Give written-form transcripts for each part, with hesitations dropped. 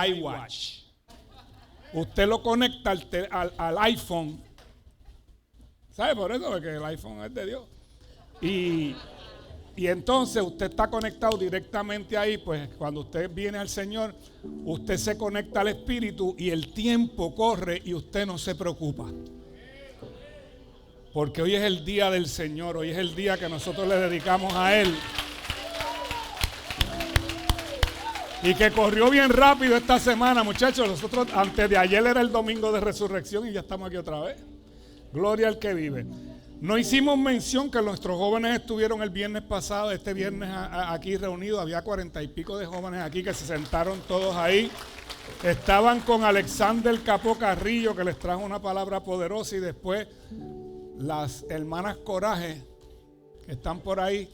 iWatch. Usted lo conecta al iPhone. ¿Sabe por eso? Porque el iPhone es de Dios. Y entonces usted está conectado directamente ahí, pues cuando usted viene al Señor, usted se conecta al Espíritu y el tiempo corre y usted no se preocupa. Porque hoy es el día del Señor, hoy es el día que nosotros le dedicamos a Él. Y que corrió bien rápido esta semana, muchachos. Nosotros antes de ayer era el domingo de resurrección y ya estamos aquí otra vez. Gloria al que vive. No hicimos mención que nuestros jóvenes estuvieron el viernes pasado, este viernes aquí reunidos. Había 40 y pico de jóvenes aquí que se sentaron todos ahí. Estaban con Alexander Capó Carrillo, que les trajo una palabra poderosa, y después las hermanas Coraje, que están por ahí,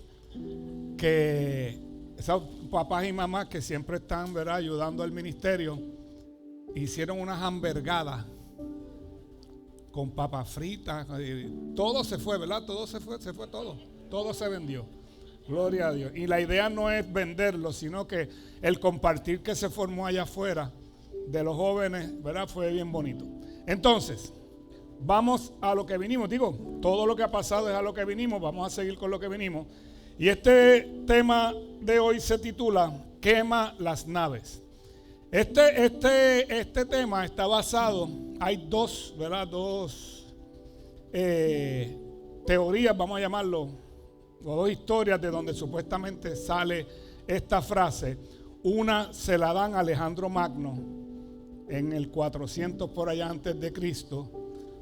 que esos papás y mamás que siempre están, ¿verdad?, ayudando al ministerio, hicieron unas hamburgadas con papas fritas, todo se fue, ¿verdad? Todo se fue todo se vendió. Gloria a Dios. Y la idea no es venderlo, sino que el compartir que se formó allá afuera de los jóvenes, ¿verdad?, fue bien bonito. Entonces, vamos a lo que vinimos. Digo, todo lo que ha pasado es a lo que vinimos. Vamos a seguir con lo que vinimos. Y este tema de hoy se titula Quema las naves. Este tema está basado, hay dos, ¿verdad? Dos teorías, vamos a llamarlo, o dos historias de donde supuestamente sale esta frase. Una se la dan a Alejandro Magno en el 400 por allá antes de Cristo,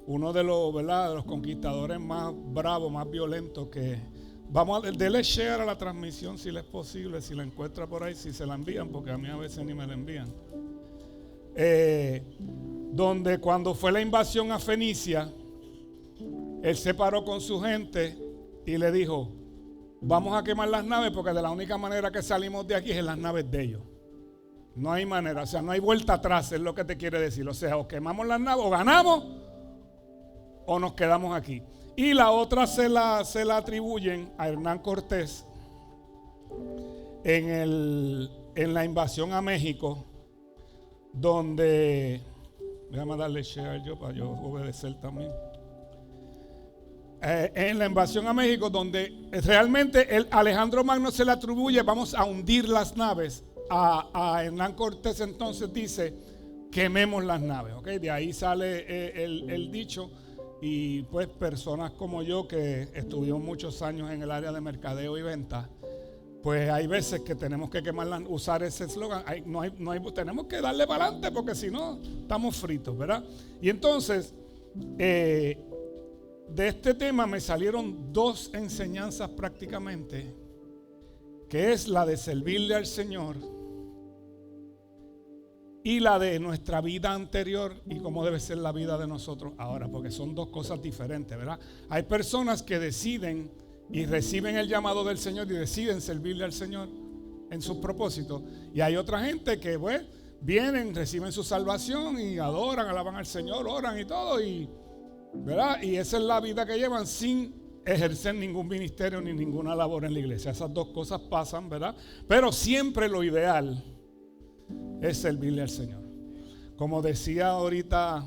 uno de los, ¿verdad?, de los conquistadores más bravos, más violentos que... Vamos a darle share a la transmisión si le es posible, si la encuentra por ahí, si se la envían, porque a mí a veces ni me la envían. Donde cuando fue la invasión a Fenicia, él se paró con su gente y le dijo: vamos a quemar las naves, porque de la única manera que salimos de aquí es en las naves de ellos. No hay manera, o sea, no hay vuelta atrás, es lo que te quiere decir. O sea, o quemamos las naves, o ganamos, o nos quedamos aquí. Y la otra se la atribuyen a Hernán Cortés en la invasión a México, donde, déjame darle share yo para yo obedecer también. En la invasión a México, donde realmente Alejandro Magno se le atribuye: vamos a hundir las naves. A Hernán Cortés entonces dice: quememos las naves. ¿Okay? De ahí sale el dicho. Y pues personas como yo, que estuvimos muchos años en el área de mercadeo y venta, pues hay veces que tenemos que usar ese eslogan. Tenemos que darle para adelante, porque si no estamos fritos, ¿verdad? Y entonces de este tema me salieron dos enseñanzas prácticamente, que es la de servirle al Señor y la de nuestra vida anterior y cómo debe ser la vida de nosotros ahora, porque son dos cosas diferentes, ¿verdad? Hay personas que deciden y reciben el llamado del Señor y deciden servirle al Señor en sus propósitos, y hay otra gente que, pues, vienen, reciben su salvación y adoran, alaban al Señor, oran y todo, y, ¿verdad? Y esa es la vida que llevan sin ejercer ningún ministerio ni ninguna labor en la iglesia. Esas dos cosas pasan, ¿verdad? Pero siempre lo ideal es servirle al Señor. Como decía ahorita,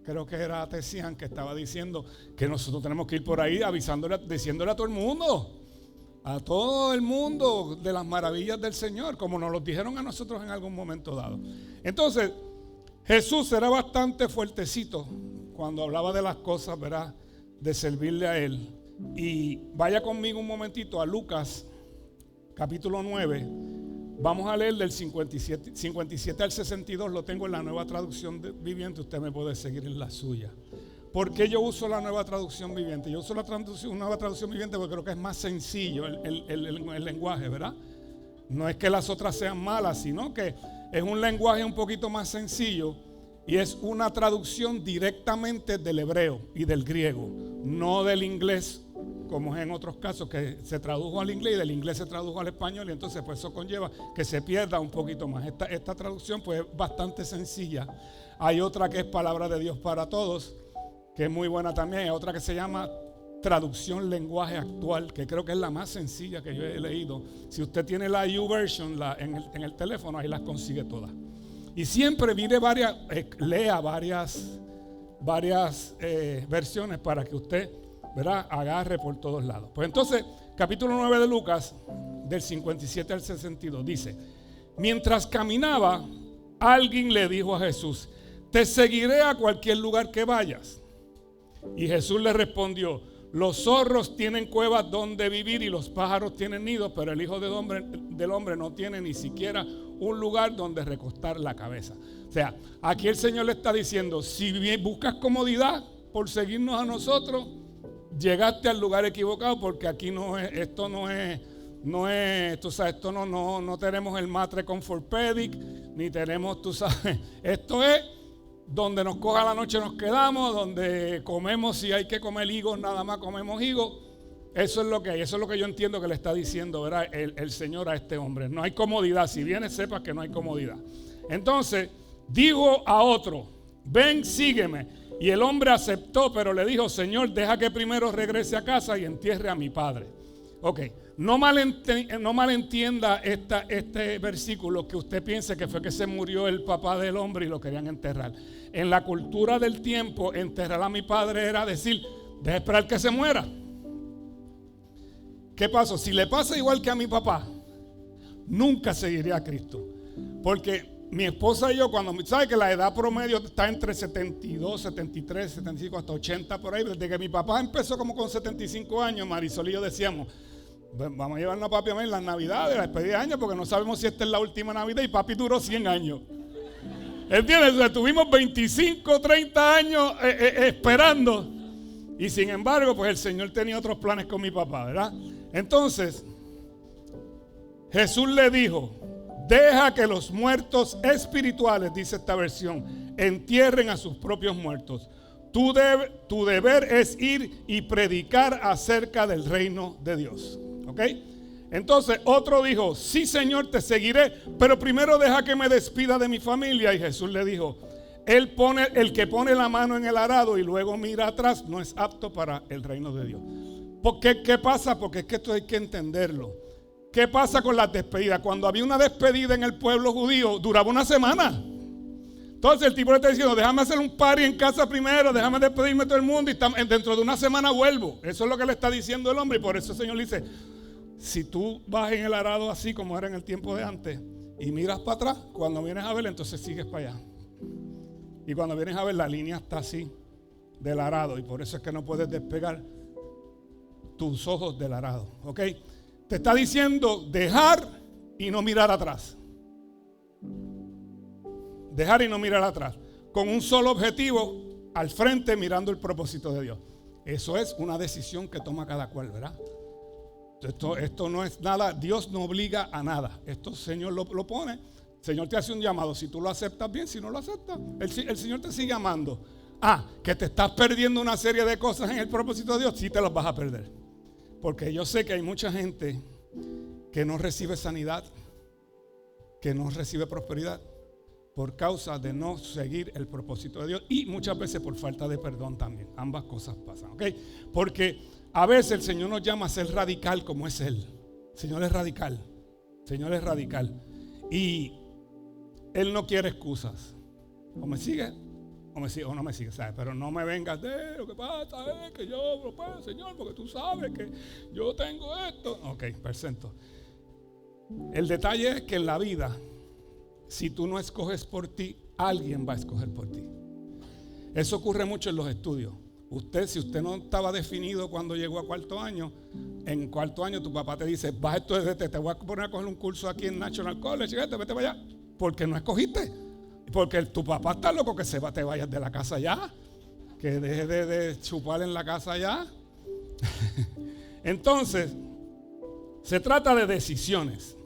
creo que era Tesian, que estaba diciendo que nosotros tenemos que ir por ahí diciéndole a todo el mundo de las maravillas del Señor, como nos lo dijeron a nosotros en algún momento dado. Entonces, Jesús era bastante fuertecito cuando hablaba de las cosas, ¿verdad?, de servirle a Él. Y vaya conmigo un momentito a Lucas, capítulo 9. Vamos a leer del 57 al 62, lo tengo en la Nueva Traducción Viviente, usted me puede seguir en la suya. ¿Por qué yo uso la Nueva Traducción Viviente? Yo uso la Nueva Traducción Viviente porque creo que es más sencillo el lenguaje, ¿verdad? No es que las otras sean malas, sino que es un lenguaje un poquito más sencillo y es una traducción directamente del hebreo y del griego, no del inglés, como es en otros casos, que se tradujo al inglés y del inglés se tradujo al español, y entonces pues eso conlleva que se pierda un poquito más. Esta traducción pues es bastante sencilla. Hay otra que es Palabra de Dios para Todos, que es muy buena también. Hay otra que se llama Traducción Lenguaje Actual, que creo que es la más sencilla que yo he leído. Si usted tiene la YouVersion en el teléfono, ahí las consigue todas. Y siempre lea varias versiones para que usted, ¿verdad?, agarre por todos lados. Pues entonces, capítulo 9 de Lucas, del 57 al 62, dice: mientras caminaba, alguien le dijo a Jesús: te seguiré a cualquier lugar que vayas. Y Jesús le respondió: los zorros tienen cuevas donde vivir y los pájaros tienen nidos, pero el Hijo del Hombre no tiene ni siquiera un lugar donde recostar la cabeza. O sea, aquí el Señor le está diciendo: si buscas comodidad por seguirnos a nosotros, llegaste al lugar equivocado, porque aquí no tenemos el Matre Comfortpedic, ni tenemos, tú sabes, esto es donde nos coja la noche nos quedamos, donde comemos, si hay que comer higos, nada más comemos higos. Eso es lo que hay, eso es lo que yo entiendo que le está diciendo, ¿verdad?, el Señor a este hombre. No hay comodidad, si vienes sepas que no hay comodidad. Entonces dijo a otro: ven, sígueme. Y el hombre aceptó, pero le dijo: Señor, deja que primero regrese a casa y entierre a mi padre. Ok, no malentienda este versículo, que usted piense que fue que se murió el papá del hombre y lo querían enterrar. En la cultura del tiempo, enterrar a mi padre era decir: deja esperar que se muera. ¿Qué pasó? Si le pasa igual que a mi papá, nunca seguiría a Cristo. Porque mi esposa y yo, cuando sabe que la edad promedio está entre 72, 73, 75 hasta 80 por ahí, desde que mi papá empezó como con 75 años, Marisol y yo decíamos: vamos a llevarnos a papi a ver las navidades, la despedida de año, porque no sabemos si esta es la última Navidad, y papi duró 100 años. ¿Entiendes? O sea, tuvimos 25, 30 años esperando, y sin embargo, pues el Señor tenía otros planes con mi papá, ¿verdad? Entonces, Jesús le dijo: deja que los muertos espirituales, dice esta versión, entierren a sus propios muertos. Tu deber es ir y predicar acerca del reino de Dios. ¿Ok? Entonces otro dijo: sí, Señor, te seguiré, pero primero deja que me despida de mi familia. Y Jesús le dijo: el que pone la mano en el arado y luego mira atrás no es apto para el reino de Dios. ¿Qué pasa? Porque es que esto hay que entenderlo. ¿Qué pasa con las despedidas? Cuando había una despedida en el pueblo judío, duraba una semana. Entonces el tipo le está diciendo: déjame hacer un party en casa primero, déjame despedirme de todo el mundo, y dentro de una semana vuelvo. Eso es lo que le está diciendo el hombre. Y por eso el Señor le dice: si tú vas en el arado así como era en el tiempo de antes y miras para atrás, cuando vienes a ver, entonces sigues para allá. Y cuando vienes a ver, la línea está así del arado, y por eso es que no puedes despegar tus ojos del arado. ¿Ok? Te está diciendo dejar y no mirar atrás. Dejar y no mirar atrás, con un solo objetivo al frente, mirando el propósito de Dios. Eso es una decisión que toma cada cual, ¿verdad? Esto no es nada, Dios no obliga a nada. Esto el Señor lo pone. El Señor te hace un llamado. Si tú lo aceptas, bien; si no lo aceptas, el Señor te sigue amando. Que te estás perdiendo una serie de cosas en el propósito de Dios, sí te las vas a perder. Porque yo sé que hay mucha gente que no recibe sanidad, que no recibe prosperidad, por causa de no seguir el propósito de Dios, y muchas veces por falta de perdón también. Ambas cosas pasan, ¿ok? Porque a veces el Señor nos llama a ser radical como es Él. El Señor es radical. El Señor es radical. Y Él no quiere excusas. O me sigue o no me sigue, ¿sabes? Pero no me vengas de lo que pasa es que yo lo puedo, Señor, porque tú sabes que yo tengo esto. Ok, perfecto. El detalle es que en la vida, si tú no escoges por ti, alguien va a escoger por ti. Eso ocurre mucho en los estudios. Si usted no estaba definido cuando llegó a cuarto año, en cuarto año tu papá te dice: vas esto te voy a poner a coger un curso aquí en National College, vete para allá, porque no escogiste. Porque tu papá está loco que te vayas de la casa ya, que dejes de chupar en la casa ya. Entonces, se trata de decisiones.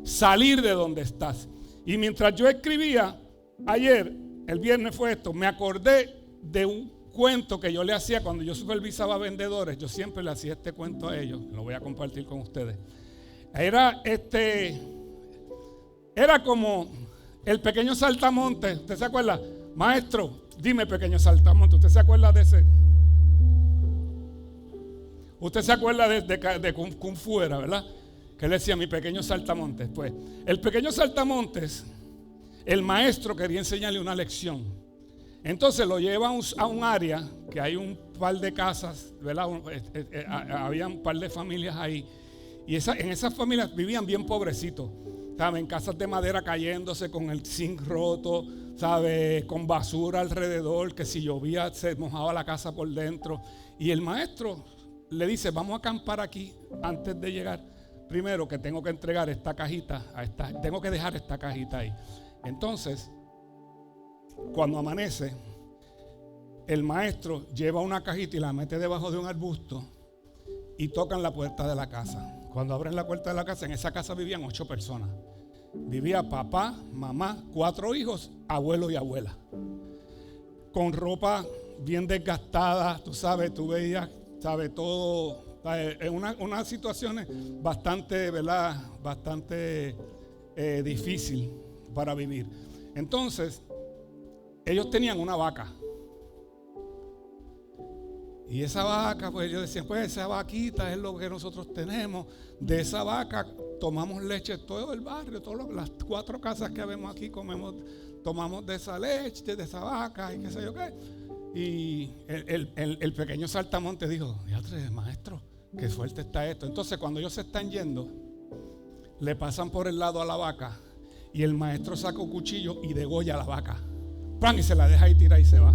Salir de donde estás. Y mientras yo escribía ayer, el viernes fue esto, me acordé de un cuento que yo le hacía cuando yo supervisaba vendedores. Yo siempre le hacía este cuento a ellos. Lo voy a compartir con ustedes. Era como el pequeño saltamontes. ¿Usted se acuerda? Maestro, dime, pequeño saltamontes. ¿Usted se acuerda de ese? Usted se acuerda de Kung Fu, ¿verdad? Que él decía: mi pequeño saltamontes. Pues el pequeño saltamontes el maestro quería enseñarle una lección. Entonces lo lleva a un área que hay un par de casas, ¿verdad? Había un par de familias ahí. Y en esas familias vivían bien pobrecitos, ¿sabes? En casas de madera cayéndose, con el zinc roto, ¿sabes? Con basura alrededor, que si llovía se mojaba la casa por dentro. Y el maestro le dice: vamos a acampar aquí antes de llegar. Primero que tengo que entregar esta cajita, tengo que dejar esta cajita ahí. Entonces, cuando amanece, el maestro lleva una cajita y la mete debajo de un arbusto y tocan la puerta de la casa. Cuando abren la puerta de la casa, en esa casa vivían 8 personas. Vivía papá, mamá, 4 hijos, abuelo y abuela. Con ropa bien desgastada, tú veías, todo, en unas situaciones bastante, ¿verdad? Bastante difícil para vivir. Entonces, ellos tenían una vaca. Y esa vaca, pues ellos decían: pues esa vaquita es lo que nosotros tenemos. De esa vaca tomamos leche todo el barrio, todas las 4 casas que vemos aquí tomamos de esa leche, de esa vaca y qué sé yo qué. Y el pequeño saltamonte dijo: diatre, maestro, qué fuerte está esto. Entonces, cuando ellos se están yendo, le pasan por el lado a la vaca y el maestro saca un cuchillo y degolla a la vaca. ¡Pam! Y se la deja ahí tirar y se va.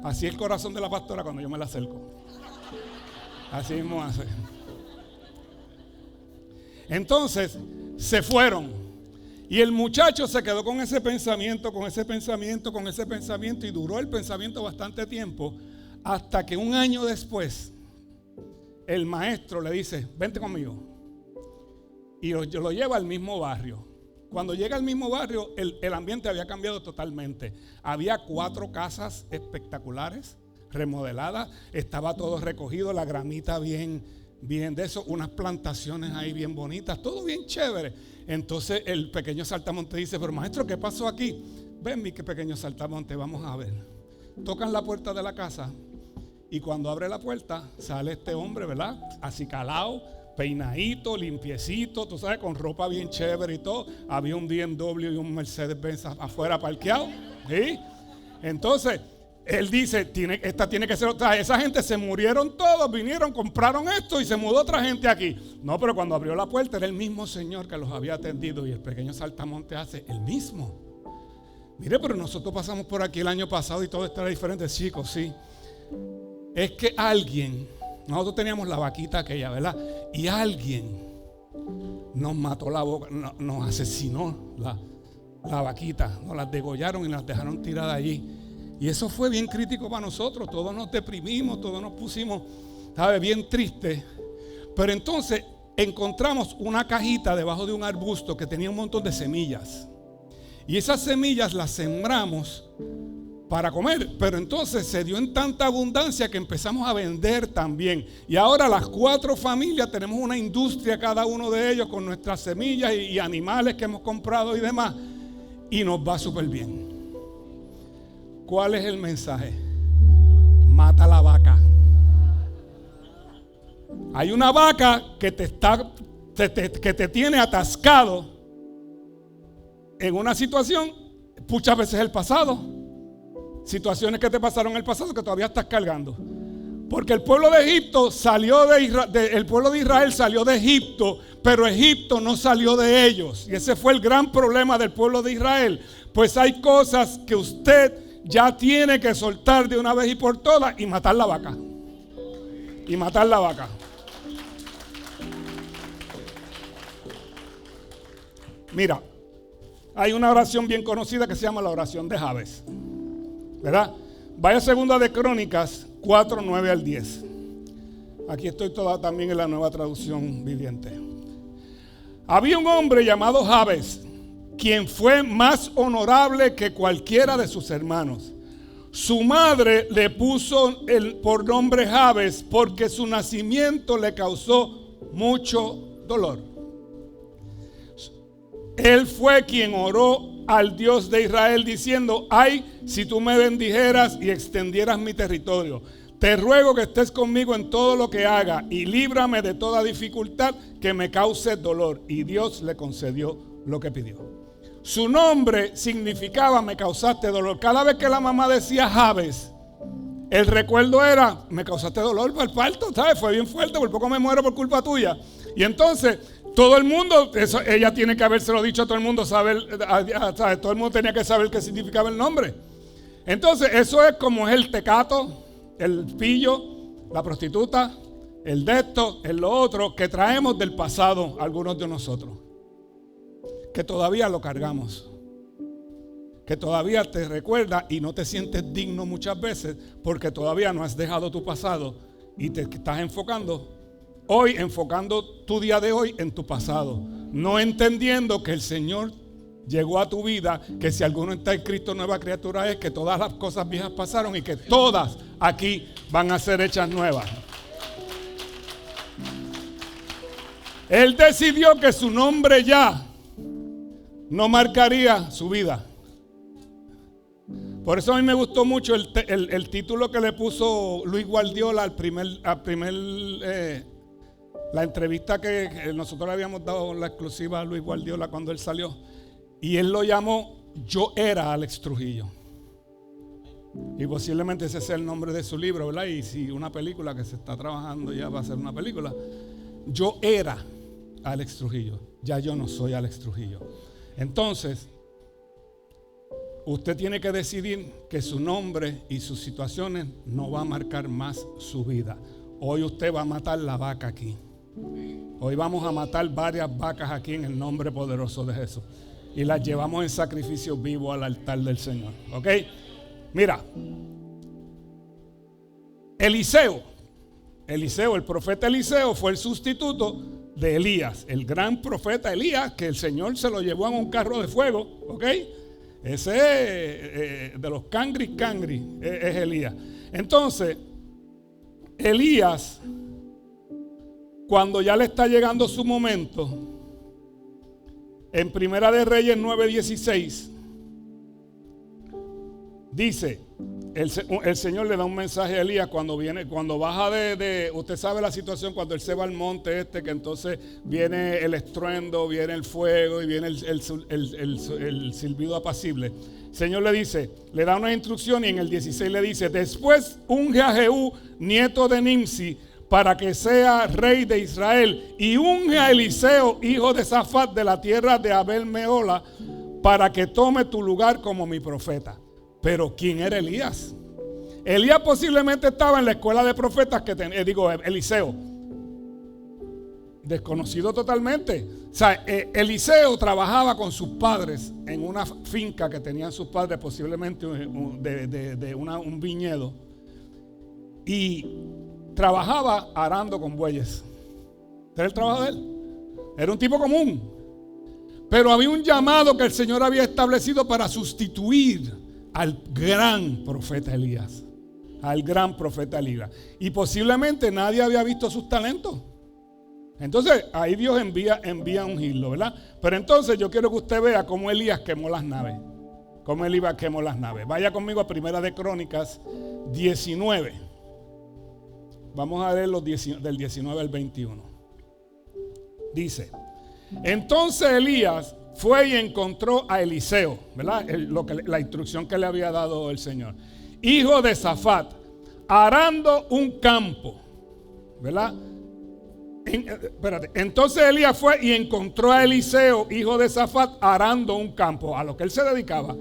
Así es el corazón de la pastora cuando yo me la acerco. Así mismo hace. Entonces se fueron. Y el muchacho se quedó con ese pensamiento, y duró el pensamiento bastante tiempo, hasta que un año después el maestro le dice: vente conmigo. Y lo lleva al mismo barrio. Cuando llega al mismo barrio, el ambiente había cambiado totalmente. Había 4 casas espectaculares, remodeladas. Estaba todo recogido, la gramita bien de eso, unas plantaciones ahí bien bonitas, todo bien chévere. Entonces el pequeño saltamonte dice: pero maestro, ¿qué pasó aquí? Ven, mi pequeño saltamonte, vamos a ver. Tocan la puerta de la casa y cuando abre la puerta sale este hombre, ¿verdad? Acicalado, peinadito, limpiecito, tú sabes, con ropa bien chévere y todo. Había un BMW y un Mercedes-Benz afuera parqueado, ¿sí? Entonces él dice: esta tiene que ser otra. Esa gente se murieron todos, vinieron, compraron esto y se mudó otra gente aquí. No, pero cuando abrió la puerta era el mismo señor que los había atendido. Y el pequeño saltamonte hace: el mismo. Mire, pero nosotros pasamos por aquí el año pasado y todo estaba diferente. Chicos, sí. Es que nosotros teníamos la vaquita aquella, ¿verdad? Y alguien nos mató la boca, nos asesinó la vaquita, nos las degollaron y las dejaron tiradas allí. Y eso fue bien crítico para nosotros. Todos nos deprimimos, todos nos pusimos, ¿sabe?, bien tristes. Pero entonces encontramos una cajita debajo de un arbusto que tenía un montón de semillas. Y esas semillas las sembramos para comer, pero entonces se dio en tanta abundancia que empezamos a vender también. Y ahora las 4 familias tenemos una industria, cada uno de ellos, con nuestras semillas y animales que hemos comprado y demás. Y nos va súper bien. ¿Cuál es el mensaje? Mata la vaca. Hay una vaca que te tiene atascado en una situación, muchas veces el pasado. Situaciones que te pasaron en el pasado que todavía estás cargando. Porque el pueblo de Egipto salió el pueblo de Israel salió de Egipto, pero Egipto no salió de ellos. Y ese fue el gran problema del pueblo de Israel. Pues hay cosas que usted ya tiene que soltar de una vez y por todas y matar la vaca. Y matar la vaca. Mira, hay una oración bien conocida que se llama la oración de Jabes, ¿verdad? Vaya a Segunda de Crónicas 4, 9 al 10. Aquí estoy toda también en la Nueva Traducción Viviente. Había un hombre llamado Jabes, quien fue más honorable que cualquiera de sus hermanos. Su madre le puso por nombre Jabes porque su nacimiento le causó mucho dolor. Él fue quien oró al Dios de Israel diciendo: ay, si tú me bendijeras y extendieras mi territorio. te ruego que estés conmigo en todo lo que haga y líbrame de toda dificultad que me cause dolor. Y Dios le concedió lo que pidió. Su nombre significaba me causaste dolor. Cada vez que la mamá decía Jabes, el recuerdo era me causaste dolor para el parto, ¿sabes? Fue bien fuerte, por poco me muero por culpa tuya. Y entonces todo el mundo, eso, ella tiene que habérselo dicho a todo el mundo, saber, ¿sabes? Todo el mundo tenía que saber qué significaba el nombre. Entonces eso es como es el tecato, el pillo, la prostituta, el de esto, el lo otro, que traemos del pasado algunos de nosotros. Que todavía lo cargamos. Que todavía te recuerda y no te sientes digno muchas veces porque todavía no has dejado tu pasado y te estás enfocando tu día de hoy en tu pasado. No entendiendo que el Señor llegó a tu vida, que si alguno está en Cristo nueva criatura es, que todas las cosas viejas pasaron y que todas aquí van a ser hechas nuevas. Él decidió que su nombre ya no marcaría su vida. Por eso a mí me gustó mucho el título que le puso Luis Guardiola la entrevista que nosotros le habíamos dado la exclusiva a Luis Guardiola cuando él salió. Y él lo llamó Yo era Alex Trujillo. Y posiblemente ese sea el nombre de su libro, ¿verdad? Y si una película que se está trabajando ya va a ser una película. Yo era Alex Trujillo. Ya yo no soy Alex Trujillo. Entonces, usted tiene que decidir que su nombre y sus situaciones no va a marcar más su vida. Hoy usted va a matar la vaca aquí. Hoy vamos a matar varias vacas aquí en el nombre poderoso de Jesús. Y las llevamos en sacrificio vivo al altar del Señor. ¿Ok? Mira. Eliseo, el profeta Eliseo fue el sustituto de Elías. El gran profeta Elías, que el Señor se lo llevó en un carro de fuego. ¿Ok? Ese de los cangri es Elías. Entonces, Elías, cuando ya le está llegando su momento, en Primera de Reyes 9:16 dice, el Señor le da un mensaje a Elías cuando baja usted sabe la situación cuando él se va al monte que entonces viene el estruendo, viene el fuego y viene el silbido apacible. El Señor le da una instrucción y en el 16 le dice, después unge a Jehú, nieto de Nimsi, para que sea rey de Israel, y unge a Eliseo, hijo de Safat, de la tierra de Abel Mehola, para que tome tu lugar como mi profeta. Pero ¿quién era Elías? Elías posiblemente estaba en la escuela de profetas que Eliseo. Desconocido totalmente. O sea, Eliseo trabajaba con sus padres en una finca que tenían sus padres, posiblemente un viñedo. Y trabajaba arando con bueyes. Era el trabajo de él. Era un tipo común. Pero había un llamado que el Señor había establecido para sustituir al gran profeta Elías. Al gran profeta Elías. Y posiblemente nadie había visto sus talentos. Entonces ahí Dios envía a ungirlo, ¿verdad? Pero entonces yo quiero que usted vea cómo Elías quemó las naves. Cómo Elías quemó las naves. Vaya conmigo a Primera de Crónicas 19. Vamos a ver del 19 al 21. Dice, entonces Elías fue y encontró a Eliseo, ¿verdad? La instrucción que le había dado el Señor. Hijo de Safat, arando un campo, ¿verdad? Entonces Elías fue y encontró a Eliseo, hijo de Safat, arando un campo, a lo que él se dedicaba.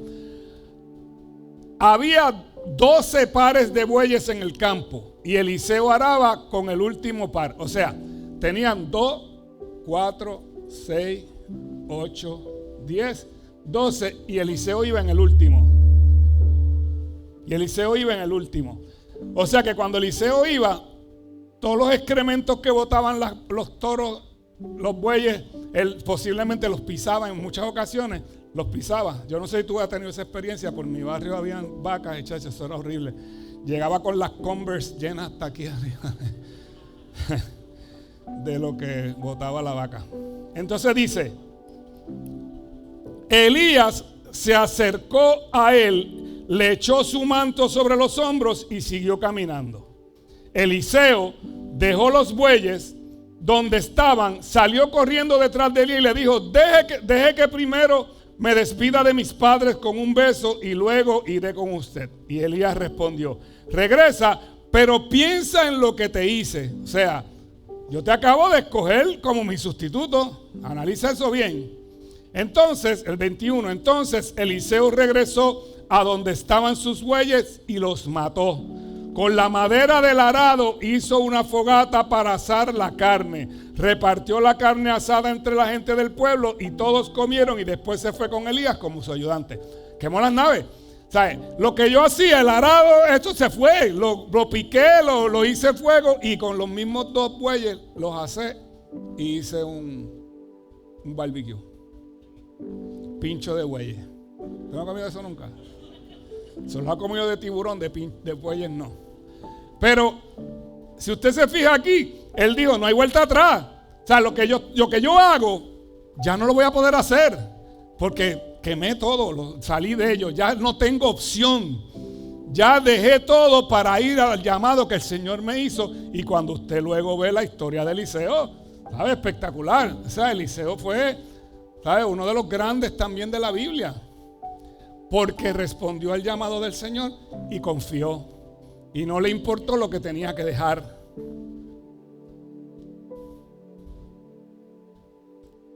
Había 12 pares de bueyes en el campo y Eliseo araba con el último par. O sea, tenían 2, 4, 6, 8, 10, 12 y Eliseo iba en el último. O sea que cuando Eliseo iba, todos los excrementos que botaban los toros, los bueyes, él posiblemente los pisaba en muchas ocasiones. Los pisaba. Yo no sé si tú has tenido esa experiencia. Por mi barrio habían vacas y chachas, eso era horrible. Llegaba con las Converse llenas hasta aquí arriba de lo que botaba la vaca. Entonces dice, Elías se acercó a él, le echó su manto sobre los hombros y siguió caminando. Eliseo dejó los bueyes donde estaban, salió corriendo detrás de Elías y le dijo: deje que primero me despida de mis padres con un beso y luego iré con usted. Y Elías respondió: regresa, pero piensa en lo que te hice. O sea, yo te acabo de escoger como mi sustituto. Analiza eso bien. Entonces, el 21, entonces Eliseo regresó a donde estaban sus bueyes y los mató. Con la madera del arado hizo una fogata para asar la carne. Repartió la carne asada entre la gente del pueblo y todos comieron, y después se fue con Elías como su ayudante. Quemó las naves. ¿Sabe? Lo que yo hacía, el arado, esto se fue. Lo piqué, lo hice fuego, y con los mismos 2 bueyes los asé y hice un barbecue. Pincho de bueyes. ¿No has comido eso nunca? Solo ha comido de tiburón, de bueyes no. Pero si usted se fija aquí, él dijo: no hay vuelta atrás. O sea, lo que yo hago, ya no lo voy a poder hacer, porque quemé todo, salí de ello, ya no tengo opción. Ya dejé todo para ir al llamado que el Señor me hizo. Y cuando usted luego ve la historia de Eliseo, ¿sabe? Espectacular. O sea, Eliseo fue, ¿sabe?, uno de los grandes también de la Biblia, porque respondió al llamado del Señor y confió, y no le importó lo que tenía que dejar.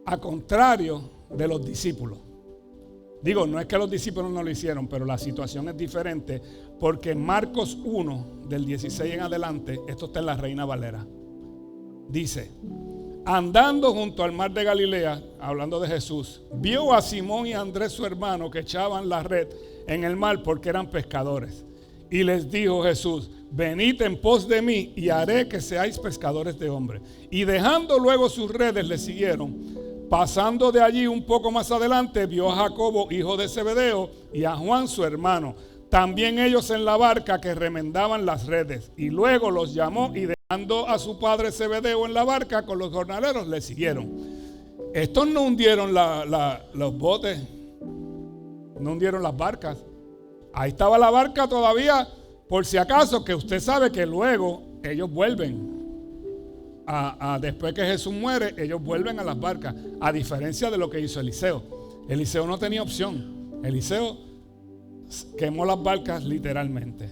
A contrario de los discípulos. Digo, no es que los discípulos no lo hicieron, pero la situación es diferente, porque en Marcos 1, del 16 en adelante, esto está en la Reina Valera, dice: andando junto al mar de Galilea, hablando de Jesús, vio a Simón y a Andrés su hermano que echaban la red en el mar porque eran pescadores. Y les dijo Jesús: venid en pos de mí y haré que seáis pescadores de hombres. Y dejando luego sus redes le siguieron. Pasando de allí un poco más adelante, vio a Jacobo, hijo de Zebedeo, y a Juan su hermano, también ellos en la barca que remendaban las redes. Y luego los llamó, y dejando a su padre Zebedeo en la barca con los jornaleros, le siguieron. Estos no hundieron los botes, no hundieron las barcas. Ahí estaba la barca todavía, por si acaso, que usted sabe que luego ellos vuelven. Después que Jesús muere, ellos vuelven a las barcas, a diferencia de lo que hizo Eliseo. Eliseo no tenía opción. Eliseo quemó las barcas literalmente.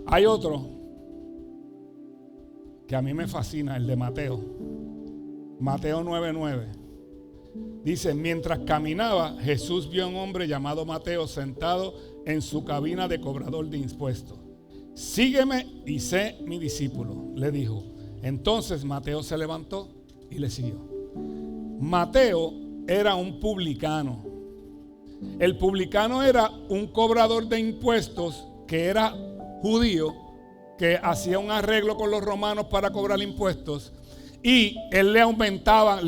Hay otro que a mí me fascina, el de Mateo. Mateo 9:9. Dice: mientras caminaba, Jesús vio a un hombre llamado Mateo sentado en su cabina de cobrador de impuestos. Sígueme y sé mi discípulo, le dijo. Entonces Mateo se levantó y le siguió. Mateo era un publicano. El publicano era un cobrador de impuestos que era judío, que hacía un arreglo con los romanos para cobrar impuestos, y él le aumentaban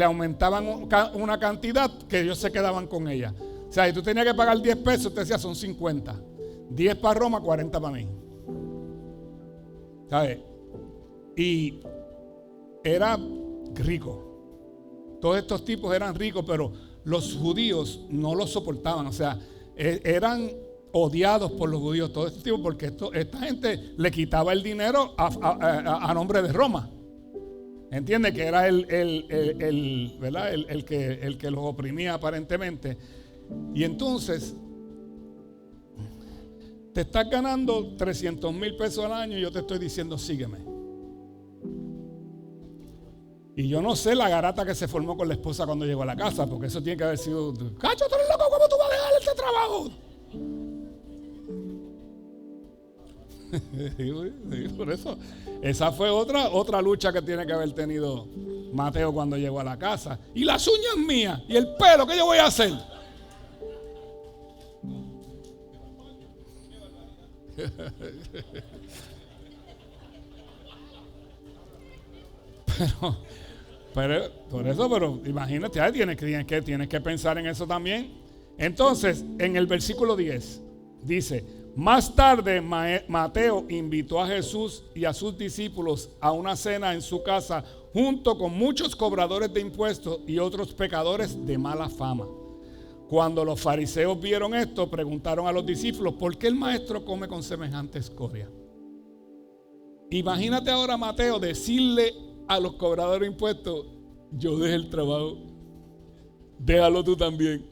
una cantidad que ellos se quedaban con ella. O sea, si tú tenías que pagar 10 pesos, te decía: son 50. 10 para Roma, 40 para mí. ¿Sabes? Y era rico. Todos estos tipos eran ricos, pero los judíos no los soportaban. O sea, eran odiados por los judíos, todos estos tipos, porque esta gente le quitaba el dinero a nombre de Roma. ¿Entiende? Que era ¿verdad? el que los oprimía aparentemente. Y entonces te estás ganando 300,000 pesos al año y yo te estoy diciendo: sígueme. Y yo no sé la garata que se formó con la esposa cuando llegó a la casa, porque eso tiene que haber sido: cacho, tú eres loco, ¿cómo tú vas a dejar este trabajo? Por eso, esa fue otra lucha que tiene que haber tenido Mateo cuando llegó a la casa. Y las uñas mías y el pelo, ¿qué yo voy a hacer? Pero imagínate, tienes que pensar en eso también. Entonces, en el versículo 10 dice: más tarde Mateo invitó a Jesús y a sus discípulos a una cena en su casa, junto con muchos cobradores de impuestos y otros pecadores de mala fama. Cuando los fariseos vieron esto, preguntaron a los discípulos: ¿por qué el maestro come con semejante escoria? Imagínate ahora, Mateo, decirle a los cobradores de impuestos: yo dejé el trabajo, déjalo tú también.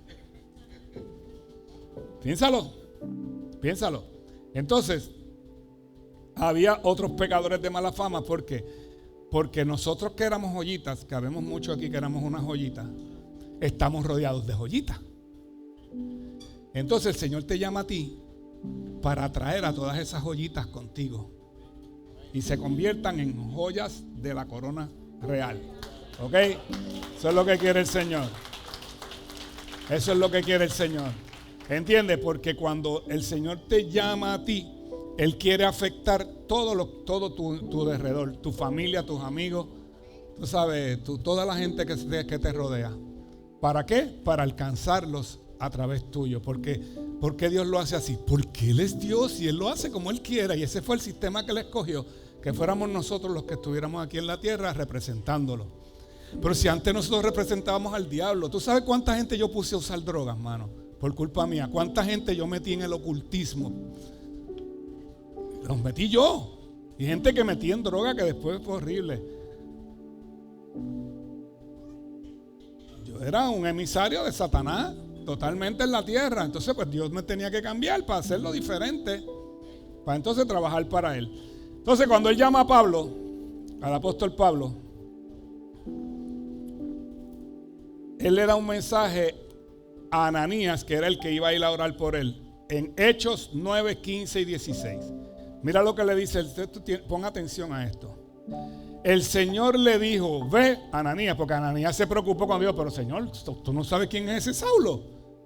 Piénsalo. Entonces, había otros pecadores de mala fama. ¿Por qué? Porque nosotros que éramos joyitas, que habemos muchos aquí que éramos unas joyitas, estamos rodeados de joyitas. Entonces el Señor te llama a ti para atraer a todas esas joyitas contigo y se conviertan en joyas de la corona real. ¿Ok? Eso es lo que quiere el Señor. Eso es lo que quiere el Señor. ¿Entiendes? Porque cuando el Señor te llama a ti, Él quiere afectar todo tu derredor, tu familia, tus amigos, tú sabes, toda la gente que te rodea. ¿Para qué? Para alcanzarlos a través tuyo. ¿Por qué Dios lo hace así? Porque Él es Dios y Él lo hace como Él quiera. Y ese fue el sistema que Él escogió, que fuéramos nosotros los que estuviéramos aquí en la tierra representándolo. Pero si antes nosotros representábamos al diablo, ¿tú sabes cuánta gente yo puse a usar drogas, mano? Por culpa mía. ¿Cuánta gente yo metí en el ocultismo? Los metí yo. Y gente que metí en droga que después fue horrible. Yo era un emisario de Satanás totalmente en la tierra. Entonces pues Dios me tenía que cambiar para hacerlo diferente, para entonces trabajar para Él. Entonces cuando Él llama a Pablo, al apóstol Pablo, Él le da un mensaje a Ananías, que era el que iba a ir a orar por él, en Hechos 9, 15 y 16. Mira lo que le dice, pon atención a esto. El Señor le dijo: ve, Ananías, porque Ananías se preocupó cuando dijo: pero Señor, tú no sabes quién es ese Saulo.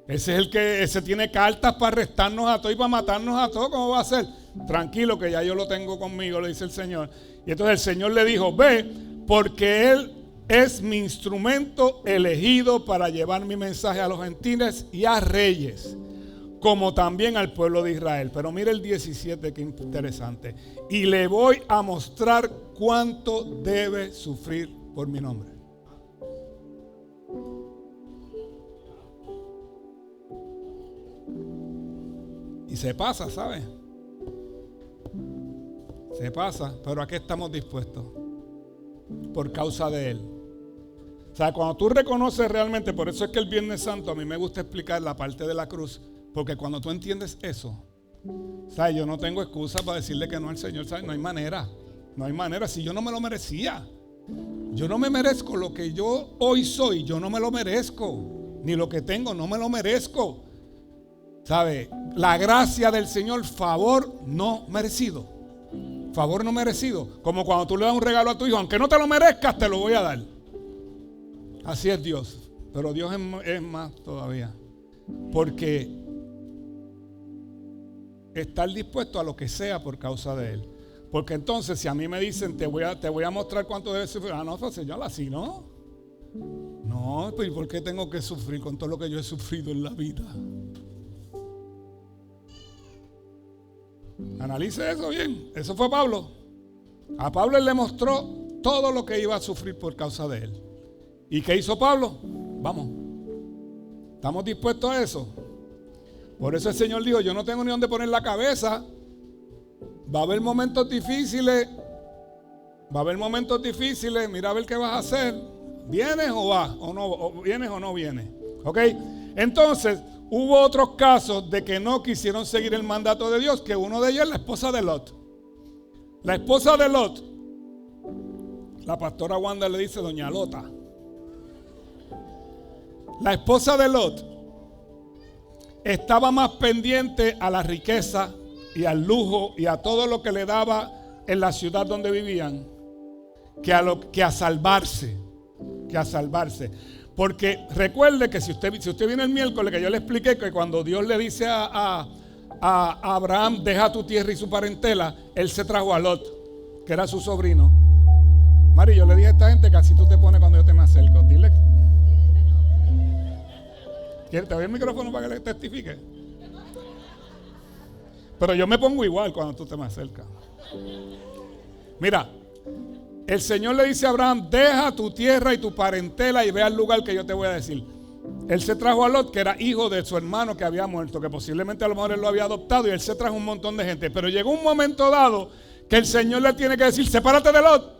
Ese es el que, ese tiene cartas para arrestarnos a todos y para matarnos a todos. ¿Cómo va a ser? Tranquilo, que ya yo lo tengo conmigo, le dice el Señor. Y entonces el Señor le dijo: ve, porque él es mi instrumento elegido para llevar mi mensaje a los gentiles y a reyes, como también al pueblo de Israel. Pero mira el 17, que interesante. Y le voy a mostrar cuánto debe sufrir por mi nombre. Y se pasa, ¿sabes? Se pasa, pero ¿a qué estamos dispuestos? Por causa de Él. O sea, cuando tú reconoces realmente, por eso es que el Viernes Santo a mí me gusta explicar la parte de la cruz, porque cuando tú entiendes eso, ¿sabes? Yo no tengo excusa para decirle que no al Señor, ¿sabes? No hay manera, no hay manera. Si yo no me lo merecía, yo no me merezco lo que yo hoy soy, yo no me lo merezco, ni lo que tengo, no me lo merezco, ¿sabes? La gracia del Señor, favor no merecido, favor no merecido. Como cuando tú le das un regalo a tu hijo, aunque no te lo merezcas, te lo voy a dar. Así es Dios, pero Dios es más todavía, porque estar dispuesto a lo que sea por causa de Él. Porque entonces si a mí me dicen: te voy a mostrar cuánto debes sufrir. Ah, no, pues Señor, así no. No, pues ¿por qué tengo que sufrir con todo lo que yo he sufrido en la vida? Analice eso bien. Eso fue Pablo. A Pablo Él le mostró todo lo que iba a sufrir por causa de Él. ¿Y qué hizo Pablo? Vamos. ¿Estamos dispuestos a eso? Por eso el Señor dijo: yo no tengo ni dónde poner la cabeza. Va a haber momentos difíciles. Mira a ver qué vas a hacer. ¿Vienes o vas? ¿O no? ¿O vienes o no vienes? ¿Ok? Entonces, hubo otros casos de que no quisieron seguir el mandato de Dios, que uno de ellos es la esposa de Lot. La esposa de Lot, la pastora Wanda le dice doña Lota. La esposa de Lot estaba más pendiente a la riqueza y al lujo y a todo lo que le daba en la ciudad donde vivían que a salvarse. Porque recuerde que si usted viene el miércoles, que yo le expliqué que cuando Dios le dice a Abraham: deja tu tierra y su parentela, él se trajo a Lot, que era su sobrino. Mari, yo le dije a esta gente que así tú te pones cuando yo te me acerco. Dile. ¿Te doy el micrófono para que le testifique? Pero yo me pongo igual cuando tú te me acercas. Mira, el Señor le dice a Abraham: deja tu tierra y tu parentela y ve al lugar que yo te voy a decir. Él se trajo a Lot, que era hijo de su hermano que había muerto, que posiblemente a lo mejor él lo había adoptado, y él se trajo un montón de gente. Pero llegó un momento dado que el Señor le tiene que decir, sepárate de Lot.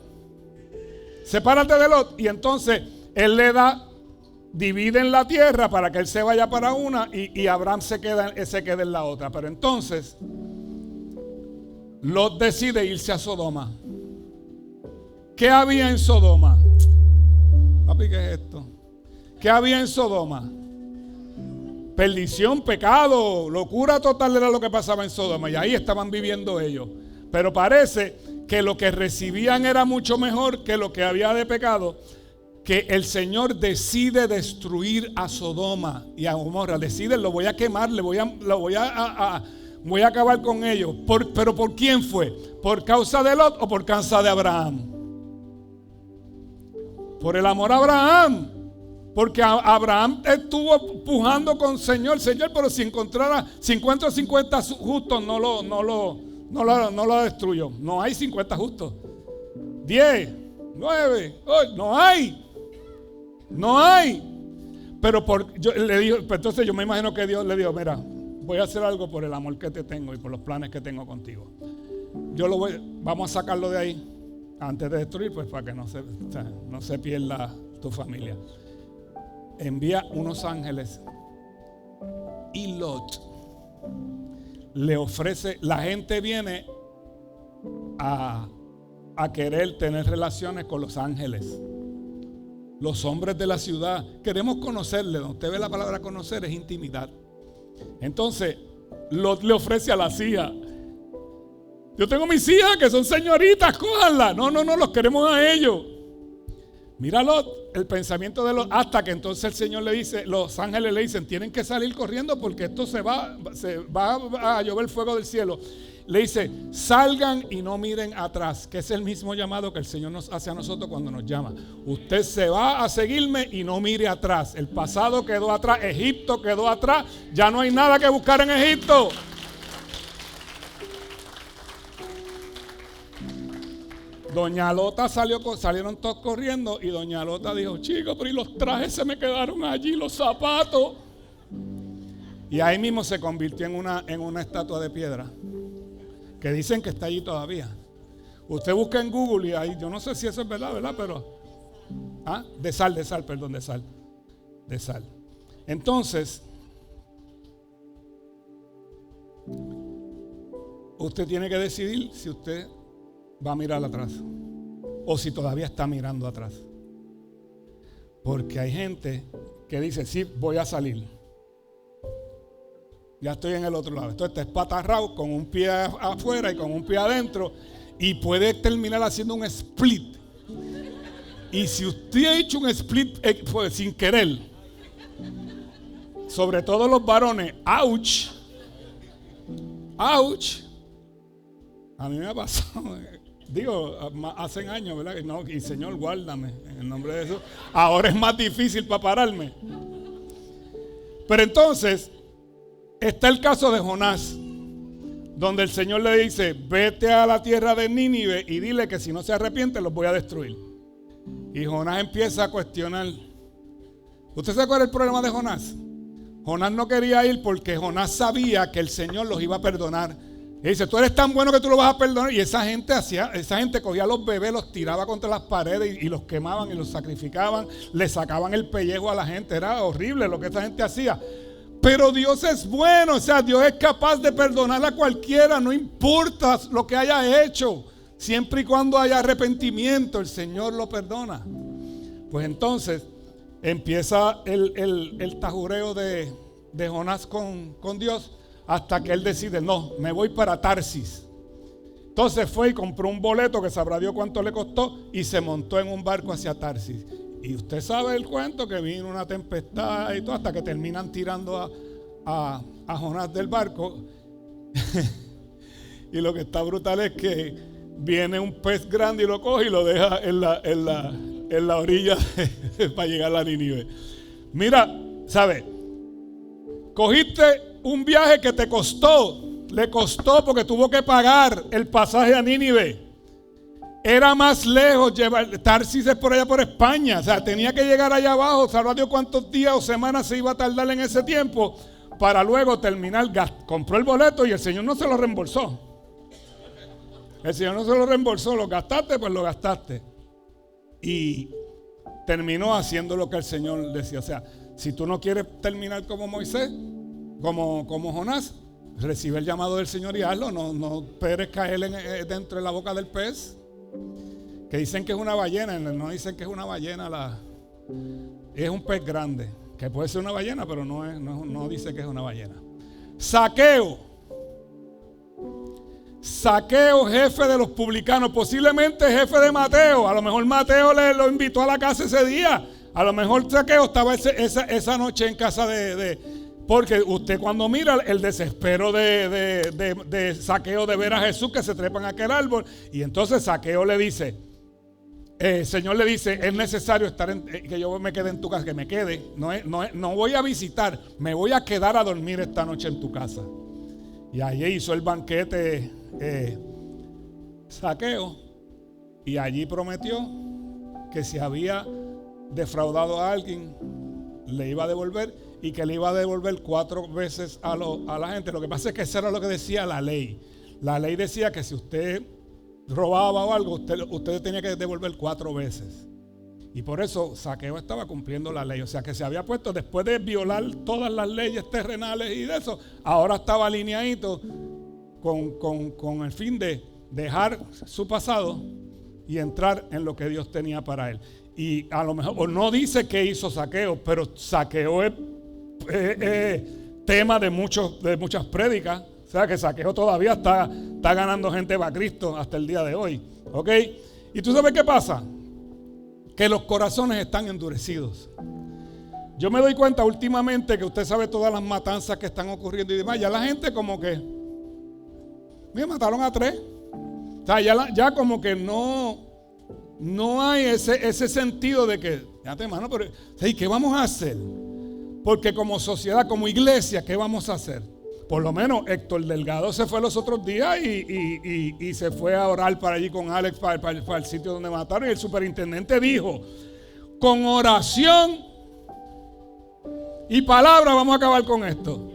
Sepárate de Lot. Y entonces él le da, dividen la tierra para que él se vaya para una y Abraham se queda en la otra. Pero entonces Lot decide irse a Sodoma. ¿Qué había en Sodoma? Papi, ¿qué es esto? ¿Qué había en Sodoma? Perdición, pecado, locura total era lo que pasaba en Sodoma. Y ahí estaban viviendo ellos. Pero parece que lo que recibían era mucho mejor que lo que había de pecado. Que el Señor decide destruir a Sodoma y a Gomorra. Decide, lo voy a quemar, voy a acabar con ellos. ¿Pero por quién fue? ¿Por causa de Lot o por causa de Abraham? Por el amor a Abraham. Porque Abraham estuvo pujando con Señor, pero si encuentro 50 justos, no lo destruyó. No hay 50 justos. 10, 9, 8, no hay. No hay. Pero entonces yo me imagino que Dios le dijo, mira, voy a hacer algo por el amor que te tengo y por los planes que tengo contigo. Vamos a sacarlo de ahí antes de destruir, pues para que no se pierda tu familia. Envía unos ángeles y Lot le ofrece, la gente viene a querer tener relaciones con los ángeles, los hombres de la ciudad. Queremos conocerle. Donde usted ve la palabra conocer es intimidad. Entonces Lot le ofrece a las hijas. Yo tengo mis hijas que son señoritas, cójanlas. No, los queremos a ellos. Mira Lot, el pensamiento de Lot, hasta que entonces el Señor le dice, los ángeles le dicen, tienen que salir corriendo porque esto se va a llover fuego del cielo. Le dice, salgan y no miren atrás, que es el mismo llamado que el Señor nos hace a nosotros cuando nos llama. Usted se va a seguirme y no mire atrás. El pasado quedó atrás, Egipto quedó atrás, ya no hay nada que buscar en Egipto. Doña Lota salieron todos corriendo y Doña Lota dijo, chicos, pero y los trajes se me quedaron allí, los zapatos. Y ahí mismo se convirtió en una estatua de piedra, que dicen que está allí todavía. Usted busca en Google y ahí, yo no sé si eso es verdad, pero de sal. Entonces, usted tiene que decidir si usted va a mirar atrás o si todavía está mirando atrás. Porque hay gente que dice, sí, voy a salir, ya estoy en el otro lado. Entonces está espatarrado con un pie afuera y con un pie adentro y puede terminar haciendo un split. Y si usted ha hecho un split pues, sin querer, sobre todo los varones, ouch, a mí me ha pasado. Digo, hace años, ¿verdad? No, y Señor, guárdame en el nombre de Jesús. Ahora es más difícil para pararme. Pero entonces, está el caso de Jonás, donde el Señor le dice, vete a la tierra de Nínive y dile que si no se arrepiente los voy a destruir. Y Jonás empieza a cuestionar. ¿Usted sabe cuál es el problema de Jonás? Jonás no quería ir porque Jonás sabía que el Señor los iba a perdonar. Y dice, tú eres tan bueno que tú lo vas a perdonar. Y esa gente cogía a los bebés, los tiraba contra las paredes y los quemaban y los sacrificaban. Le sacaban el pellejo a la gente. Era horrible lo que esa gente hacía. Pero Dios es bueno, o sea, Dios es capaz de perdonar a cualquiera, no importa lo que haya hecho. Siempre y cuando haya arrepentimiento, el Señor lo perdona. Pues entonces empieza el tajureo de Jonás con Dios. Hasta que él decide, no, me voy para Tarsis. Entonces fue y compró un boleto que sabrá Dios cuánto le costó y se montó en un barco hacia Tarsis. Y usted sabe el cuento, que vino una tempestad y todo, hasta que terminan tirando a Jonás del barco. Y lo que está brutal es que viene un pez grande y lo coge y lo deja en la orilla para llegar a Nínive. Mira, ¿sabe? Cogiste un viaje que te costó, le costó porque tuvo que pagar el pasaje a Nínive. Era más lejos Tarsis es por allá por España, o sea, tenía que llegar allá abajo, sabrá Dios cuántos días o semanas se iba a tardar en ese tiempo para luego terminar. Compró el boleto y el Señor no se lo reembolsó. El Señor no se lo reembolsó, lo gastaste, pues lo gastaste. Y terminó haciendo lo que el Señor decía. O sea, si tú no quieres terminar como Moisés, como Jonás, recibe el llamado del Señor y hazlo. No esperes caer dentro de la boca del pez. Que dicen que es una ballena, no dicen que es una ballena, es un pez grande, que puede ser una ballena, pero no dice que es una ballena. Zaqueo, jefe de los publicanos, posiblemente jefe de Mateo. A lo mejor Mateo lo invitó a la casa ese día. A lo mejor Zaqueo estaba esa noche en casa porque usted cuando mira el desespero de Zaqueo de ver a Jesús que se trepa en aquel árbol, y entonces Zaqueo le dice, el Señor le dice, es necesario que yo me quede en tu casa, que me quede, no voy a visitar, me voy a quedar a dormir esta noche en tu casa. Y allí hizo el banquete Zaqueo, y allí prometió que si había defraudado a alguien, le iba a devolver, y que le iba a devolver 4 veces a la gente. Lo que pasa es que eso era lo que decía la ley. La ley decía que si usted robaba o algo, usted tenía que devolver 4 veces. Y por eso Zaqueo estaba cumpliendo la ley. O sea que se había puesto, después de violar todas las leyes terrenales y de eso, ahora estaba alineadito con el fin de dejar su pasado y entrar en lo que Dios tenía para él. Y a lo mejor no dice qué hizo Zaqueo, pero Zaqueo es tema de muchas prédicas. O sea que Zaqueo todavía está ganando gente para Cristo hasta el día de hoy. ¿Ok? ¿Y tú sabes qué pasa? Que los corazones están endurecidos. Yo me doy cuenta últimamente que usted sabe todas las matanzas que están ocurriendo y demás. Ya la gente como que, mira, mataron a 3. O sea, ya como que no hay ese sentido de que, fíjate, hermano, pero ¿qué vamos a hacer? Porque como sociedad, como iglesia, ¿qué vamos a hacer? Por lo menos Héctor Delgado se fue los otros días y se fue a orar para allí con Alex para el sitio donde mataron. Y el superintendente dijo, con oración y palabra vamos a acabar con esto.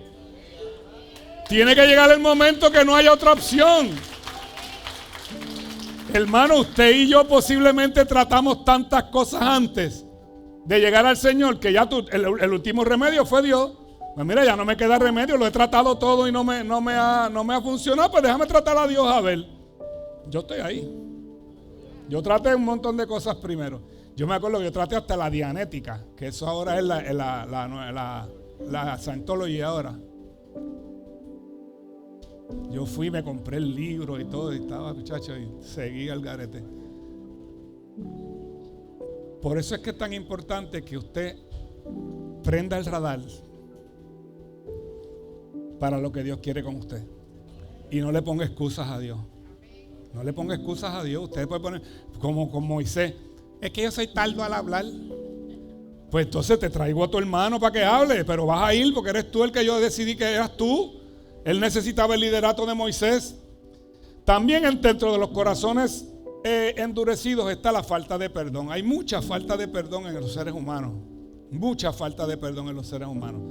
Tiene que llegar el momento que no haya otra opción. Hermano, usted y yo posiblemente tratamos tantas cosas antes de llegar al Señor que ya el último remedio fue Dios. Pues mira, ya no me queda remedio, lo he tratado todo y no me ha funcionado, pues déjame tratar a Dios a ver. Yo estoy ahí. Yo traté un montón de cosas primero. Yo me acuerdo que yo traté hasta la dianética, que eso ahora es la Scientology ahora. Yo fui, me compré el libro y todo, y estaba, muchacho, y seguí al garete. Por eso es que es tan importante que usted prenda el radar para lo que Dios quiere con usted. Y no le ponga excusas a Dios. No le ponga excusas a Dios. Usted puede poner, como con Moisés, es que yo soy tardo al hablar. Pues entonces te traigo a tu hermano para que hable, pero vas a ir porque eres tú el que yo decidí que eras tú. Él necesitaba el liderato de Moisés. También dentro de los corazones endurecidos está la falta de perdón. Hay mucha falta de perdón en los seres humanos. Mucha falta de perdón en los seres humanos.